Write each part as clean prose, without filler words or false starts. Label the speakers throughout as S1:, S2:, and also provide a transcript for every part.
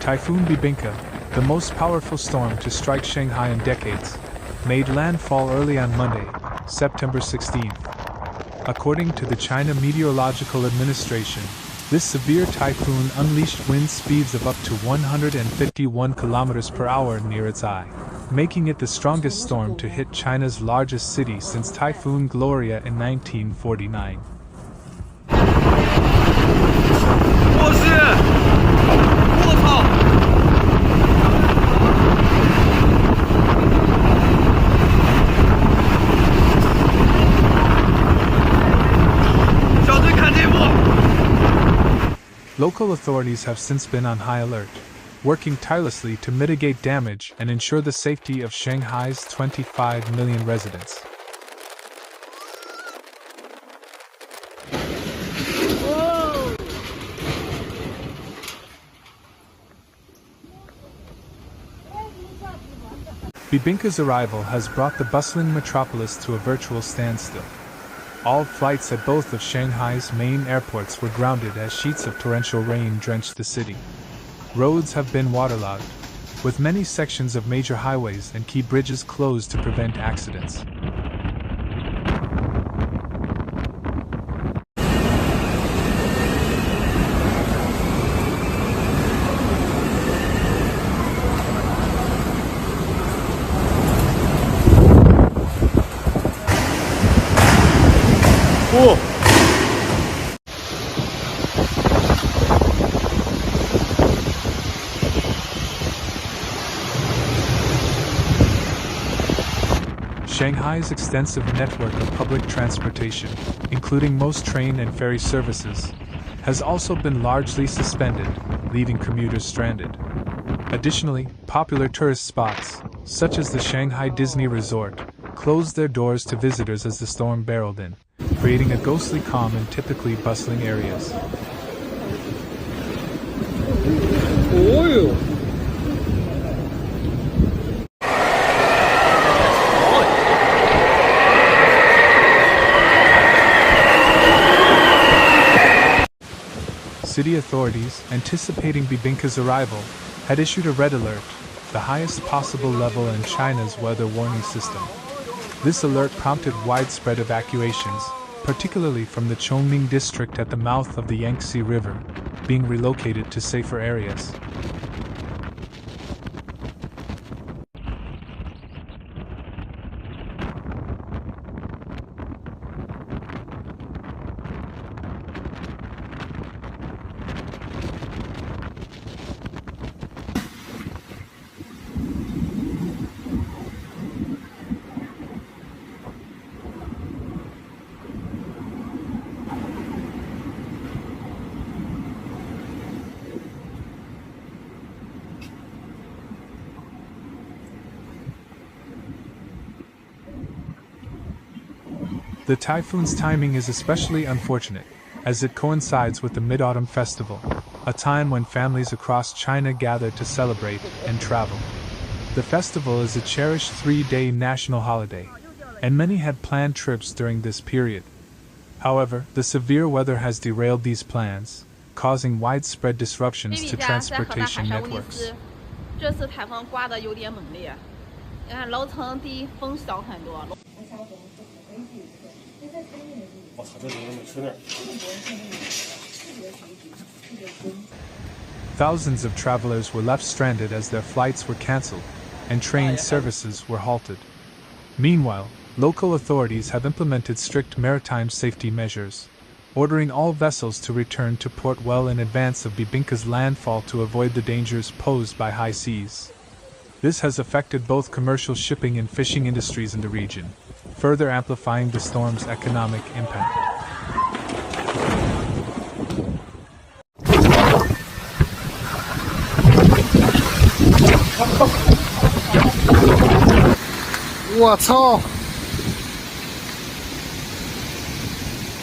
S1: Typhoon Bebinca, the most powerful storm to strike Shanghai in decades, made landfall early on Monday, September 16th. According to the China Meteorological Administration, this severe typhoon unleashed wind speeds of up to 151 km per hour near its eye, making it the strongest storm to hit China's largest city since Typhoon Gloria in 1949.
S2: 小队看这幕。
S1: Local authorities have since been on high alert, working tirelessly to mitigate damage and ensure the safety of Shanghai's 25 million residents. Bebinca's arrival has brought the bustling metropolis to a virtual standstill. All flights at both of Shanghai's main airports were grounded as sheets of torrential rain drenched the city. Roads have been waterlogged, with many sections of major highways and key bridges closed to prevent accidents. Shanghai's extensive network of public transportation, including most train and ferry services, has also been largely suspended, leaving commuters stranded. Additionally, popular tourist spots, such as the Shanghai Disney Resort, closed their doors to visitors as the storm barreled in, creating a ghostly calm in typically bustling areas. City authorities, anticipating Bebinca's arrival, had issued a red alert, the highest possible level in China's weather warning system. This alert prompted widespread evacuations, particularly from the Chongming district at the mouth of the Yangtze River, being relocated to safer areas. The typhoon's timing is especially unfortunate, as it coincides with the Mid-Autumn Festival, a time when families across China gather to celebrate and travel. The festival is a cherished 3-day national holiday, and many had planned trips during this period. However, the severe weather has derailed these plans, causing widespread disruptions to transportation networks.
S2: 这次台风刮得有点猛烈，你看楼层比风小很多。
S1: Thousands of travelers were left stranded as their flights were cancelled, and train services were halted. Meanwhile, local authorities have implemented strict maritime safety measures, ordering all vessels to return to port well in advance of Bebinca's landfall to avoid the dangers posed by high seas. This has affected both commercial shipping and fishing industries in the region, further amplifying the storm's economic impact.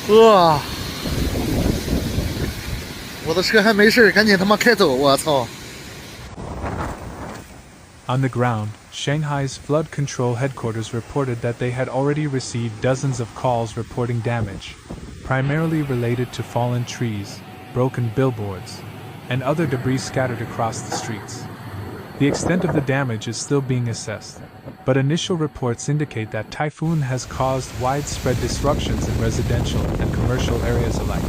S3: Wow! 我的车还没事，赶紧他妈开走！我操！
S1: On the ground, Shanghai's flood control headquarters reported that they had already received dozens of calls reporting damage, primarily related to fallen trees, broken billboards, and other debris scattered across the streets. The extent of the damage is still being assessed, but initial reports indicate that Typhoon has caused widespread disruptions in residential and commercial areas alike.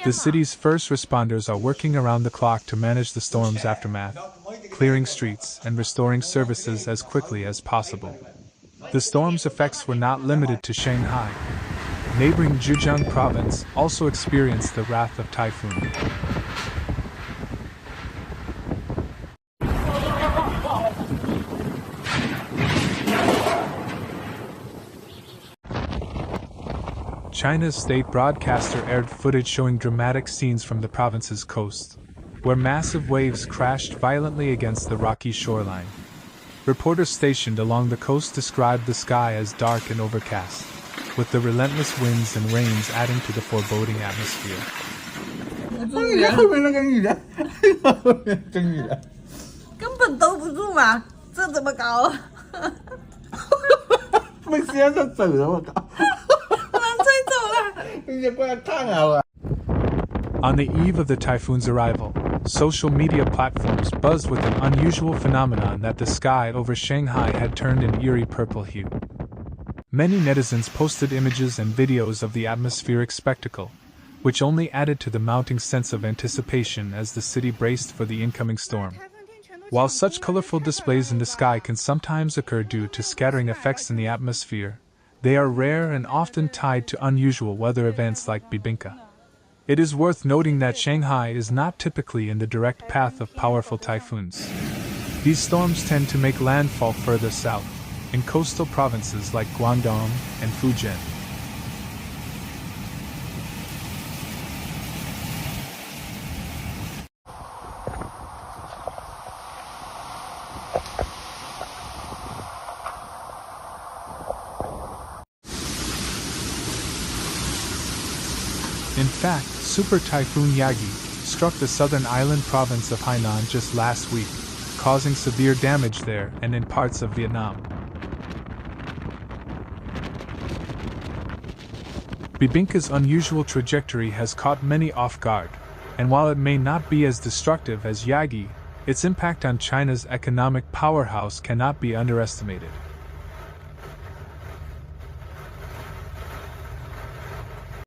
S1: The city's first responders are working around the clock to manage the storm's aftermath, clearing streets and restoring services as quickly as possible. The storm's effects were not limited to Shanghai. Neighboring Zhejiang province also experienced the wrath of typhoon. China's state broadcaster aired footage showing dramatic scenes from the province's coast, where massive waves crashed violently against the rocky shoreline. Reporters stationed along the coast described the sky as dark and overcast, with the relentless winds and rains adding to the foreboding atmosphere.
S4: 根本兜不住嘛，这怎么搞？
S3: 被先生整了，我靠！
S1: On the eve of the typhoon's arrival, social media platforms buzzed with an unusual phenomenon that the sky over Shanghai had turned an eerie purple hue. Many netizens posted images and videos of the atmospheric spectacle, which only added to the mounting sense of anticipation as the city braced for the incoming storm. While such colorful displays in the sky can sometimes occur due to scattering effects in the atmosphere, they are rare and often tied to unusual weather events like Bebinca. It is worth noting that Shanghai is not typically in the direct path of powerful typhoons. These storms tend to make landfall further south, in coastal provinces like Guangdong and Fujian. In fact, Super Typhoon Yagi struck the southern island province of Hainan just last week, causing severe damage there and in parts of Vietnam. Bebinca's unusual trajectory has caught many off guard, and while it may not be as destructive as Yagi, its impact on China's economic powerhouse cannot be underestimated.